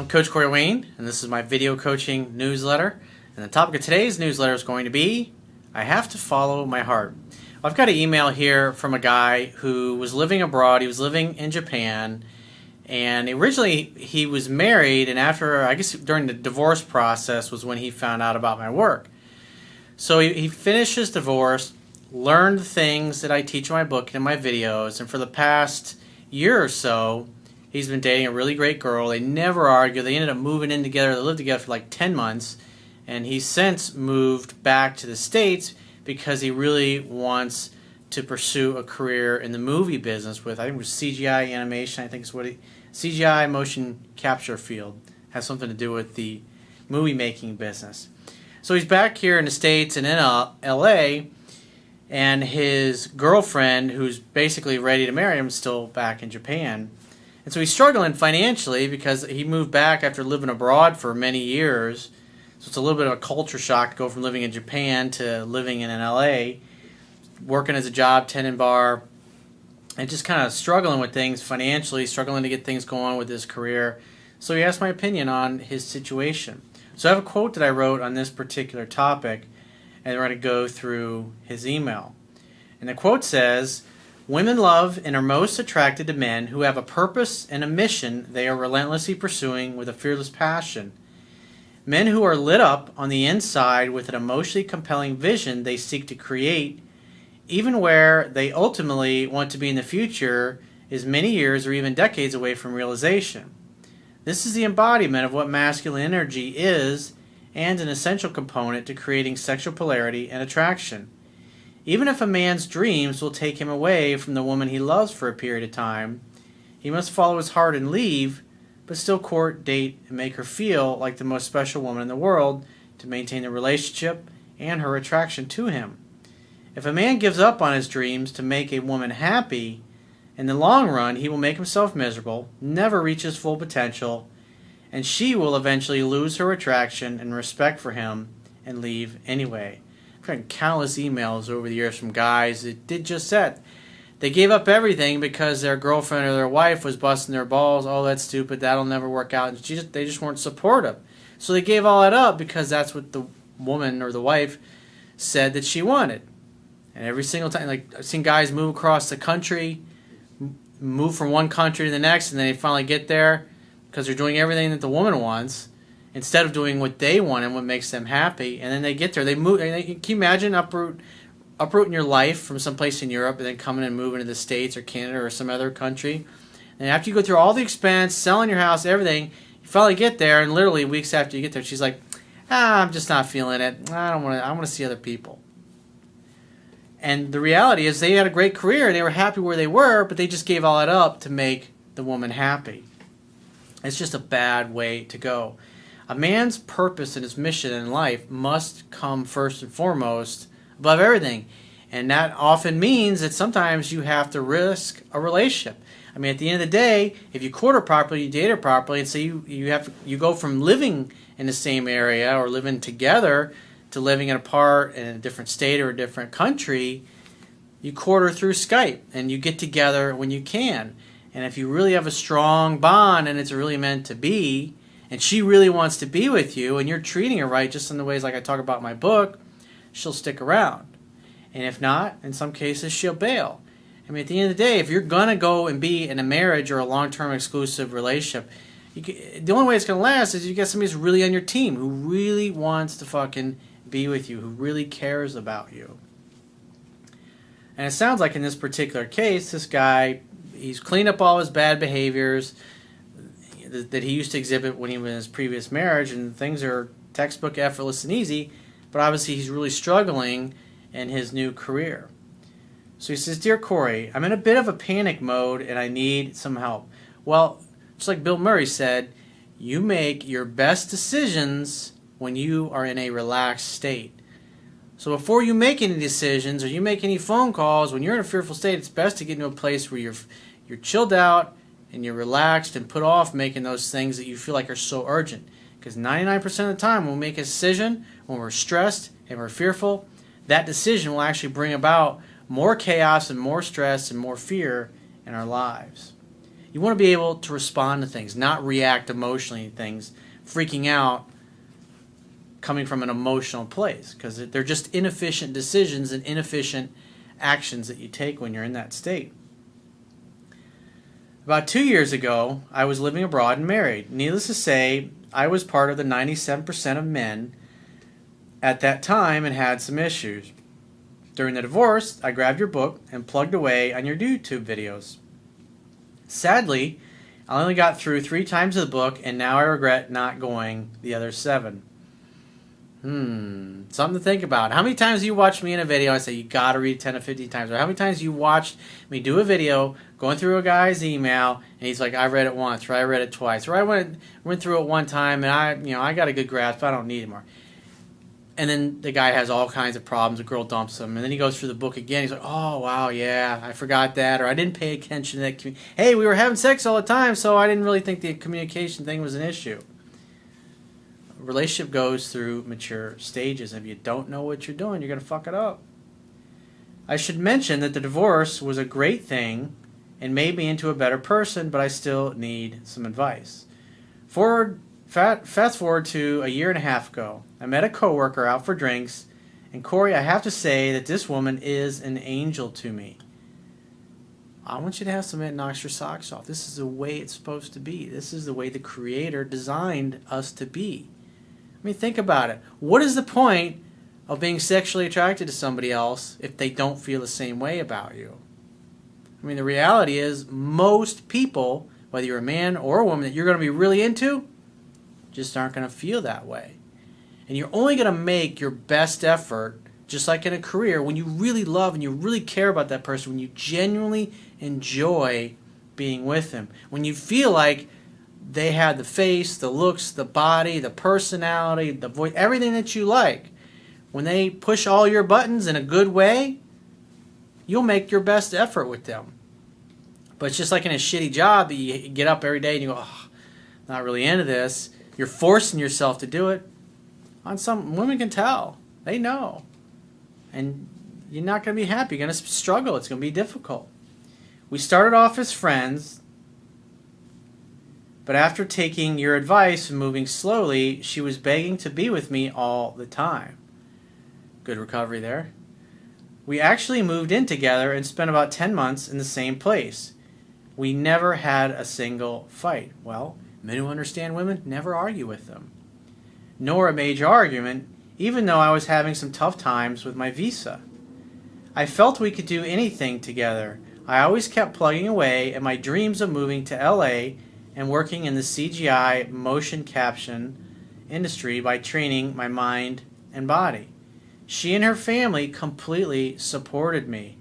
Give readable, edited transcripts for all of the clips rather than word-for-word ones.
Coach Corey Wayne, and this is my video coaching newsletter. And the topic of today's newsletter is going to be, I have to follow my heart. I've got an email here from a guy who was living abroad. He was living in Japan, and originally he was married, and after, I guess during the divorce process was when he found out about my work. So he finished his divorce, learned the things that I teach in my book and in my videos, and for the past year or so, he's been dating a really great girl. They never argue. They ended up moving in together. They lived together for like 10 months. And he's since moved back to the States because he really wants to pursue a career in the movie business with, I think it was CGI animation, I think is what CGI motion capture field. Has something to do with the movie making business. So he's back here in the States and in LA, and his girlfriend, who's basically ready to marry him, is still back in Japan. And so he's struggling financially because he moved back after living abroad for many years. So it's a little bit of a culture shock to go from living in Japan to living in LA, working as a job tending bar, and just kind of struggling with things financially, struggling to get things going with his career. So he asked my opinion on his situation. So I have a quote that I wrote on this particular topic, and we're going to go through his email. And the quote says, "Women love and are most attracted to men who have a purpose and a mission they are relentlessly pursuing with a fearless passion. Men who are lit up on the inside with an emotionally compelling vision they seek to create, even where they ultimately want to be in the future, is many years or even decades away from realization. This is the embodiment of what masculine energy is and an essential component to creating sexual polarity and attraction. Even if a man's dreams will take him away from the woman he loves for a period of time, he must follow his heart and leave, but still court, date, and make her feel like the most special woman in the world to maintain the relationship and her attraction to him. If a man gives up on his dreams to make a woman happy, in the long run he will make himself miserable, never reach his full potential, and she will eventually lose her attraction and respect for him and leave anyway." I've gotten countless emails over the years from guys that did just that. They gave up everything because their girlfriend or their wife was busting their balls. "Oh, that's stupid. That'll never work out." And they just weren't supportive. So they gave all that up because that's what the woman or the wife said that she wanted. And every single time, like I've seen guys move across the country, move from one country to the next, and then they finally get there because they're doing everything that the woman wants, instead of doing what they want and what makes them happy. And then they get there. They move. Can you imagine uprooting your life from someplace in Europe and then coming and moving to the States or Canada or some other country? And after you go through all the expense, selling your house, everything, you finally get there, and literally weeks after you get there, she's like, "I'm just not feeling it. I want to see other people." And the reality is they had a great career and they were happy where they were, but they just gave all that up to make the woman happy. It's just a bad way to go. A man's purpose and his mission in life must come first and foremost above everything. And that often means that sometimes you have to risk a relationship. I mean, at the end of the day, if you court her properly, you date her properly, and so you go from living in the same area or living together to living apart in a different state or a different country, you court her through Skype and you get together when you can. And if you really have a strong bond and it's really meant to be, and she really wants to be with you, and you're treating her right, just in the ways like I talk about in my book, she'll stick around. And if not, in some cases, she'll bail. I mean, at the end of the day, if you're going to go and be in a marriage or a long-term exclusive relationship, the only way it's going to last is you get somebody who's really on your team, who really wants to fucking be with you, who really cares about you. And it sounds like in this particular case, this guy, he's cleaned up all his bad behaviors that he used to exhibit when he was in his previous marriage, and things are textbook effortless and easy, but obviously he's really struggling in his new career. So he says, "Dear Corey, I'm in a bit of a panic mode and I need some help." Well, just like Bill Murray said, you make your best decisions when you are in a relaxed state. So before you make any decisions or you make any phone calls, when you're in a fearful state, it's best to get into a place where you're chilled out and you're relaxed and put off making those things that you feel like are so urgent. Because 99% of the time when we make a decision, when we're stressed and we're fearful, that decision will actually bring about more chaos and more stress and more fear in our lives. You want to be able to respond to things, not react emotionally to things, freaking out coming from an emotional place, because they're just inefficient decisions and inefficient actions that you take when you're in that state. About 2 years ago, I was living abroad and married. Needless to say, I was part of the 97% of men at that time and had some issues. During the divorce, I grabbed your book and plugged away on your YouTube videos. Sadly, I only got through 3 times of the book, and now I regret not going the other 7. Something to think about. How many times you watch me in a video, I say you gotta read 10 to 15 times, or how many times you watched me do a video going through a guy's email and he's like, I read it once, or I read it twice, or I went through it one time and I got a good grasp, I don't need it more. And then the guy has all kinds of problems, the girl dumps him, and then he goes through the book again, he's like, oh wow, yeah, I forgot that, or I didn't pay attention to that. Hey, we were having sex all the time, so I didn't really think the communication thing was an issue. A relationship goes through mature stages. If you don't know what you're doing, you're going to fuck it up. I should mention that the divorce was a great thing and made me into a better person, but I still need some advice. Fast forward to a year and a half ago. I met a coworker out for drinks, and Corey, I have to say that this woman is an angel to me. I want you to have somebody that knocks your socks off. This is the way it's supposed to be. This is the way the Creator designed us to be. I mean, think about it. What is the point of being sexually attracted to somebody else if they don't feel the same way about you? I mean, the reality is most people, whether you're a man or a woman that you're going to be really into, just aren't going to feel that way. And you're only going to make your best effort, just like in a career, when you really love and you really care about that person, when you genuinely enjoy being with them, when you feel like they have the face, the looks, the body, the personality, the voice, everything that you like. When they push all your buttons in a good way, you'll make your best effort with them. But it's just like in a shitty job, you get up every day and you go, oh, not really into this. You're forcing yourself to do it. Some women can tell. They know. And you're not going to be happy. You're going to struggle. It's going to be difficult. We started off as friends. But after taking your advice and moving slowly, she was begging to be with me all the time. Good recovery there. We actually moved in together and spent about 10 months in the same place. We never had a single fight. Well, men who understand women never argue with them. Nor a major argument, even though I was having some tough times with my visa. I felt we could do anything together. I always kept plugging away at my dreams of moving to LA and working in the CGI motion caption industry by training my mind and body. She and her family completely supported me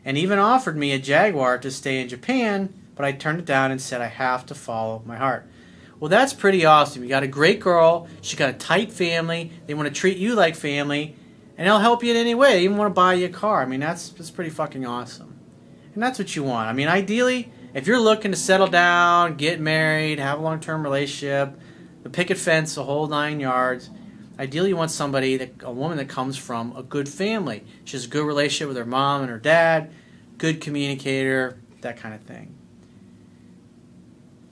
and even offered me a Jaguar to stay in Japan, but I turned it down and said I have to follow my heart. Well, that's pretty awesome. You got a great girl, she got a tight family, they want to treat you like family, and they'll help you in any way. They even want to buy you a car. I mean, that's pretty fucking awesome. And that's what you want. I mean, ideally, if you're looking to settle down, get married, have a long-term relationship, the picket fence, the whole 9 yards, ideally you want a woman that comes from a good family. She has a good relationship with her mom and her dad, good communicator, that kind of thing.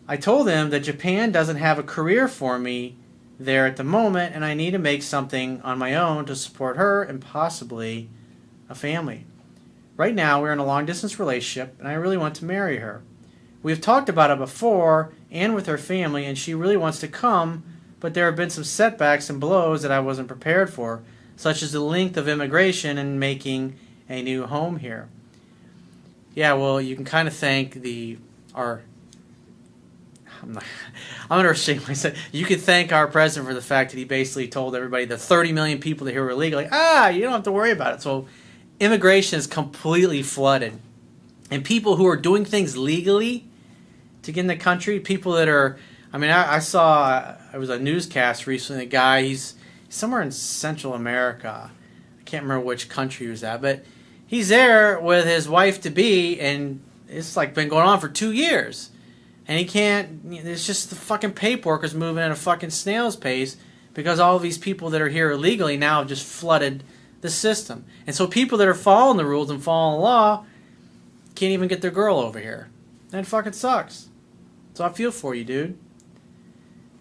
I told them that Japan doesn't have a career for me there at the moment, and I need to make something on my own to support her and possibly a family. Right now, we're in a long-distance relationship, and I really want to marry her. We've talked about it before and with her family, and she really wants to come, but there have been some setbacks and blows that I wasn't prepared for, such as the length of immigration and making a new home here. Yeah, well, you can kind of thank I'm going to shake myself. You could thank our president for the fact that he basically told everybody, the 30 million people that here were illegal, you don't have to worry about it. So immigration is completely flooded. And people who are doing things legally to get in the country, people that are, I saw, it was a newscast recently, a guy, he's somewhere in Central America. I can't remember which country he was at, but he's there with his wife-to-be, and it's like been going on for 2 years. And he can't, it's just the fucking paperwork is moving at a fucking snail's pace because all of these people that are here illegally now have just flooded the system. And so people that are following the rules and following the law can't even get their girl over here. That fucking sucks. So I feel for you, dude.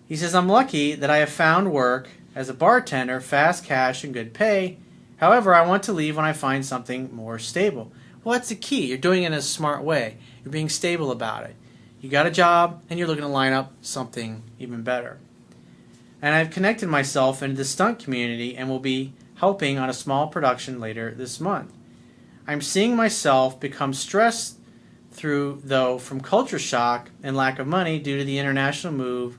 He says, I'm lucky that I have found work as a bartender, fast cash and good pay. However, I want to leave when I find something more stable. Well, that's the key. You're doing it in a smart way. You're being stable about it. You got a job, and you're looking to line up something even better. And I've connected myself into the stunt community and will be helping on a small production later this month. I'm seeing myself become stressed through, though, from culture shock and lack of money due to the international move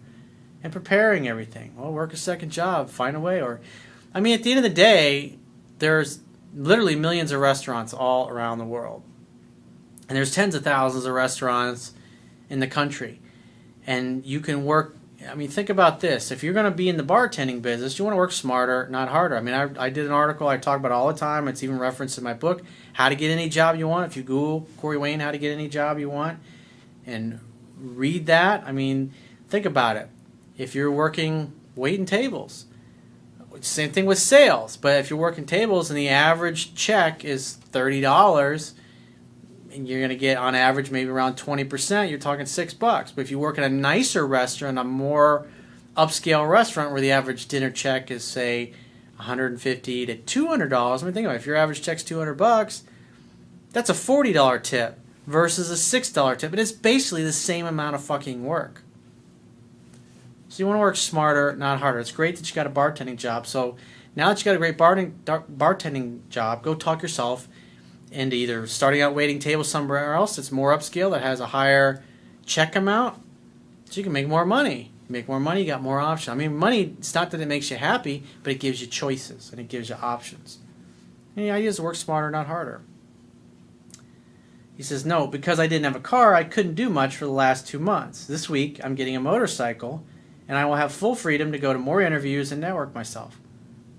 and preparing everything. Well, work a second job, find a way. Or, I mean, at the end of the day, there's literally millions of restaurants all around the world. And there's tens of thousands of restaurants in the country. And you can work, I mean, think about this. If you're going to be in the bartending business, you want to work smarter, not harder. I mean, I did an article I talk about all the time. It's even referenced in my book, How to Get Any Job You Want. If you Google Corey Wayne, How to Get Any Job You Want, and read that, I mean, think about it. If you're working waiting tables, same thing with sales. But if you're working tables and the average check is $30, and you're going to get on average maybe around 20%, you're talking $6. But if you work in a nicer restaurant, a more upscale restaurant where the average dinner check is, say, $150 to $200, I mean, think about it. If your average check's $200, that's a $40 tip versus a $6 tip. And it's basically the same amount of fucking work. So you want to work smarter, not harder. It's great that you got a bartending job. So now that you got a great bartending job, go talk yourself into either starting out waiting tables somewhere else that's more upscale, that has a higher check amount, so you can make more money. You make more money, you got more options. I mean, money, it's not that it makes you happy, but it gives you choices and it gives you options. And the idea is to work smarter, not harder. He says, no, because I didn't have a car, I couldn't do much for the last 2 months. This week, I'm getting a motorcycle, and I will have full freedom to go to more interviews and network myself.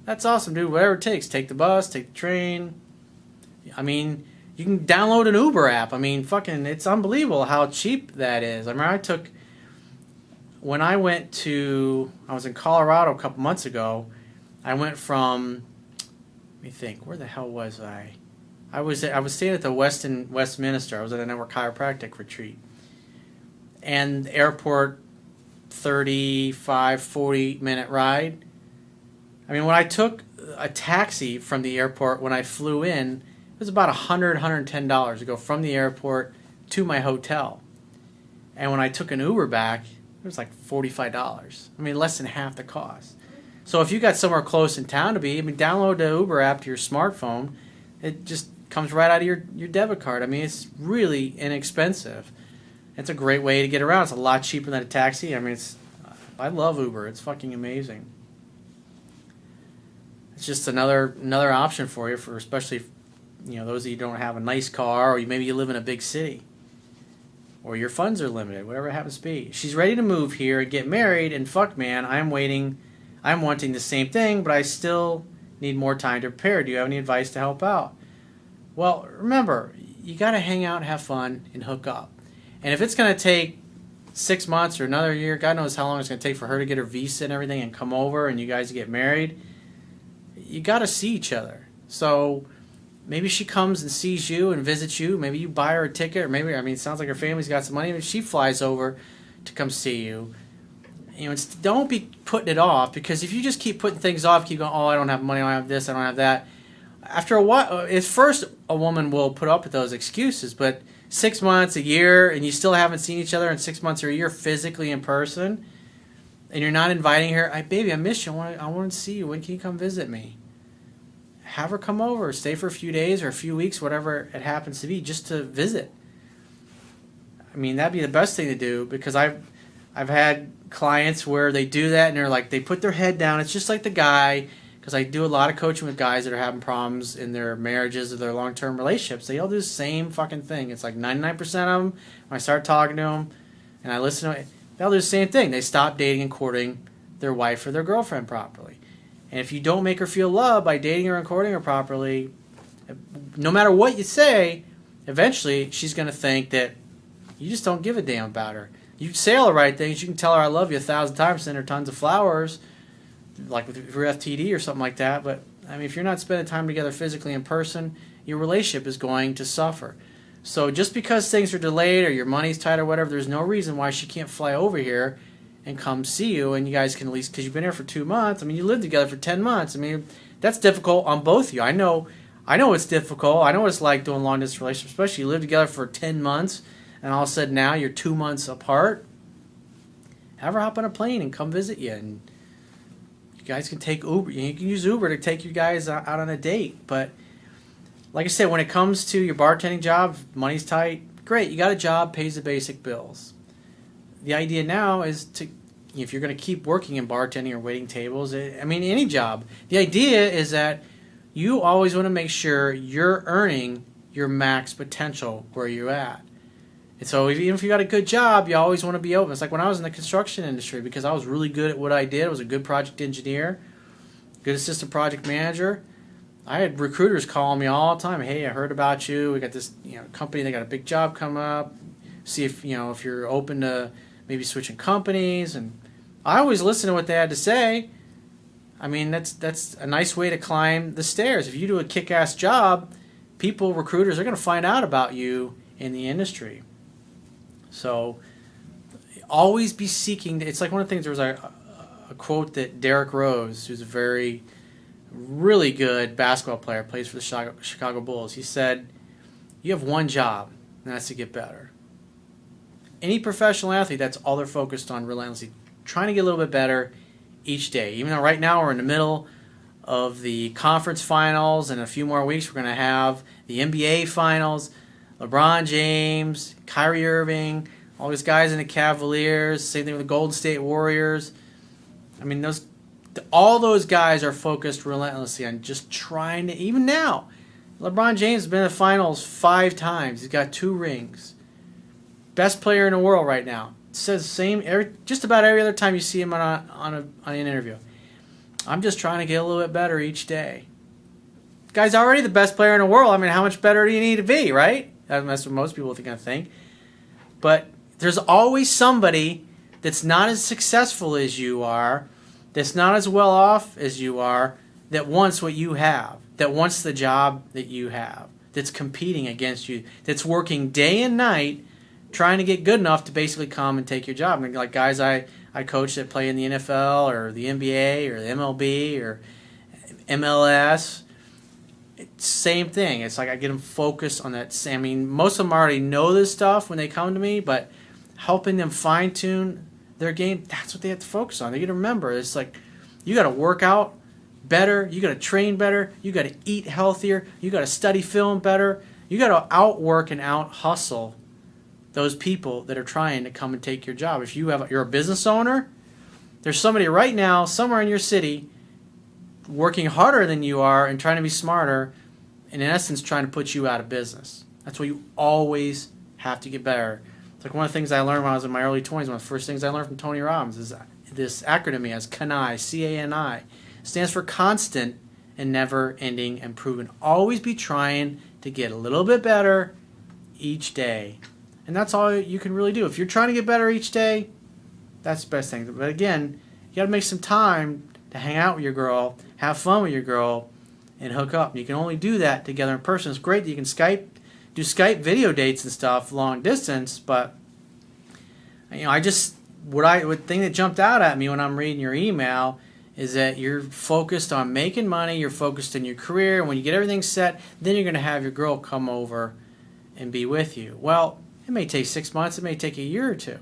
That's awesome, dude. Whatever it takes. Take the bus, take the train. I mean, you can download an Uber app. I mean, fucking, it's unbelievable how cheap that is. I remember when I was in Colorado a couple months ago, I went from, let me think, where the hell was I? I was staying at the Westminster. I was at a network chiropractic retreat. And the airport, 35, 40-minute ride. I mean, when I took a taxi from the airport when I flew in, it was about $100, $110 to go from the airport to my hotel. And when I took an Uber back, it was like $45. I mean, less than half the cost. So if you got somewhere close in town to be, I mean, download the Uber app to your smartphone. It just comes right out of your debit card. I mean, it's really inexpensive. It's a great way to get around. It's a lot cheaper than a taxi. I mean, I love Uber. It's fucking amazing. It's just another option for you, for especially, you know, those of you who don't have a nice car, or maybe you live in a big city, or your funds are limited, whatever it happens to be. She's ready to move here and get married, and fuck, man, I'm wanting the same thing, but I still need more time to prepare. Do you have any advice to help out? Well, remember, you got to hang out, have fun, and hook up. And if it's going to take 6 months or another year, God knows how long it's going to take for her to get her visa and everything and come over and you guys get married, you got to see each other. So maybe she comes and sees you and visits you. Maybe you buy her a ticket, or maybe, I mean, it sounds like her family's got some money. Maybe she flies over to come see you. You know, don't be putting it off, because if you just keep putting things off, keep going, oh, I don't have money, I don't have this, I don't have that. After a while, at first, a woman will put up with those excuses, but 6 months, a year, and you still haven't seen each other in 6 months or a year physically in person, and you're not inviting her, baby, I miss you, I want to see you, when can you come visit me? Have her come over, stay for a few days or a few weeks, whatever it happens to be, just to visit. I mean, that'd be the best thing to do, because I've had clients where they do that and they're like, they put their head down. It's just like the guy, because I do a lot of coaching with guys that are having problems in their marriages or their long-term relationships. They all do the same fucking thing. It's like 99% of them, when I start talking to them and I listen to it, they all do the same thing. They stop dating and courting their wife or their girlfriend properly. And if you don't make her feel loved by dating her and courting her properly, no matter what you say, eventually she's going to think that you just don't give a damn about her. You can say all the right things. You can tell her I love you 1,000 times, send her tons of flowers, like with your FTD or something like that. But I mean, if you're not spending time together physically in person, your relationship is going to suffer. So just because things are delayed or your money's tight or whatever, there's no reason why she can't fly over here and come see you, and you guys can at least, because you've been here for 2 months. I mean, you lived together for 10 months. I mean, that's difficult on both of you. I know it's difficult. I know what it's like doing long distance relationships, especially you live together for 10 months, and all of a sudden now you're 2 months apart. Have her hop on a plane and come visit you, and you guys can take Uber. You can use Uber to take you guys out on a date. But like I said, when it comes to your bartending job, money's tight, great. You got a job, pays the basic bills. The idea now is to, if you're going to keep working in bartending or waiting tables, I mean, any job, the idea is that you always want to make sure you're earning your max potential where you're at. And so even if you got a good job, you always want to be open. It's like when I was in the construction industry, because I was really good at what I did. I was a good project engineer, good assistant project manager. I had recruiters calling me all the time. Hey, I heard about you. We got this company. They got a big job coming up. See if if you're open to maybe switching companies. And I always listen to what they had to say. I mean, that's a nice way to climb the stairs. If you do a kick-ass job, recruiters are going to find out about you in the industry. So always be seeking. It's like one of the things, there was a quote that Derrick Rose, who's a really good basketball player, plays for the Chicago Bulls. He said, you have one job, and that's to get better. Any professional athlete, that's all they're focused on relentlessly, trying to get a little bit better each day. Even though right now we're in the middle of the conference finals, and in a few more weeks we're going to have the NBA finals. LeBron James, Kyrie Irving, all these guys in the Cavaliers, same thing with the Golden State Warriors. I mean, all those guys are focused relentlessly on just trying to, even now, LeBron James has been in the finals 5 times. He's got 2 rings. Best player in the world right now. It says the same just about every other time you see him on an interview. I'm just trying to get a little bit better each day. Guy's already the best player in the world. I mean, how much better do you need to be, right? That's what most people are going to think. But there's always somebody that's not as successful as you are, that's not as well off as you are, that wants what you have, that wants the job that you have, that's competing against you, that's working day and night trying to get good enough to basically come and take your job. I mean, like guys I coach that play in the NFL or the NBA or the MLB or MLS. Same thing. It's like I get them focused on that. I mean, most of them already know this stuff when they come to me, but helping them fine-tune their game, that's what they have to focus on. They got to remember, it's like you got to work out better, you got to train better, you got to eat healthier, you got to study film better, you got to outwork and out-hustle those people that are trying to come and take your job. If you're a business owner, there's somebody right now somewhere in your city working harder than you are and trying to be smarter, and in essence trying to put you out of business. That's why you always have to get better. It's like one of the things I learned when I was in my early 20s, one of the first things I learned from Tony Robbins is this acronym he has, CANI, C-A-N-I. Stands for constant and never-ending improvement. Always be trying to get a little bit better each day. And that's all you can really do. If you're trying to get better each day, that's the best thing. But again, you got to make some time to hang out with your girl, have fun with your girl, and hook up. You can only do that together in person. It's great that you can do Skype video dates and stuff long distance, but what thing that jumped out at me when I'm reading your email is that you're focused on making money, you're focused in your career, and when you get everything set, then you're going to have your girl come over and be with you. Well, it may take 6 months, it may take a year or 2.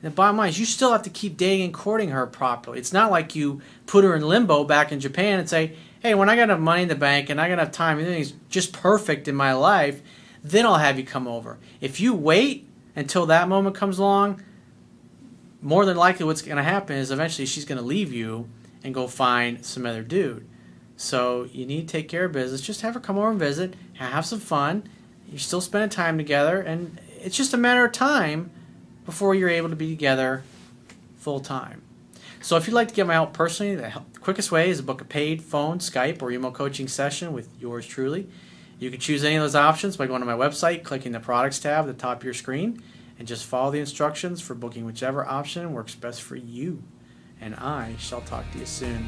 The bottom line is you still have to keep dating and courting her properly. It's not like you put her in limbo back in Japan and say, hey, when I got enough money in the bank and I got enough time, everything's just perfect in my life, then I'll have you come over. If you wait until that moment comes along, more than likely what's going to happen is eventually she's going to leave you and go find some other dude. So you need to take care of business. Just have her come over and visit, have some fun. You're still spending time together, and it's just a matter of time before you're able to be together full time. So if you'd like to get my help personally, the quickest way is to book a paid phone, Skype, or email coaching session with yours truly. You can choose any of those options by going to my website, clicking the products tab at the top of your screen, and just follow the instructions for booking whichever option works best for you. And I shall talk to you soon.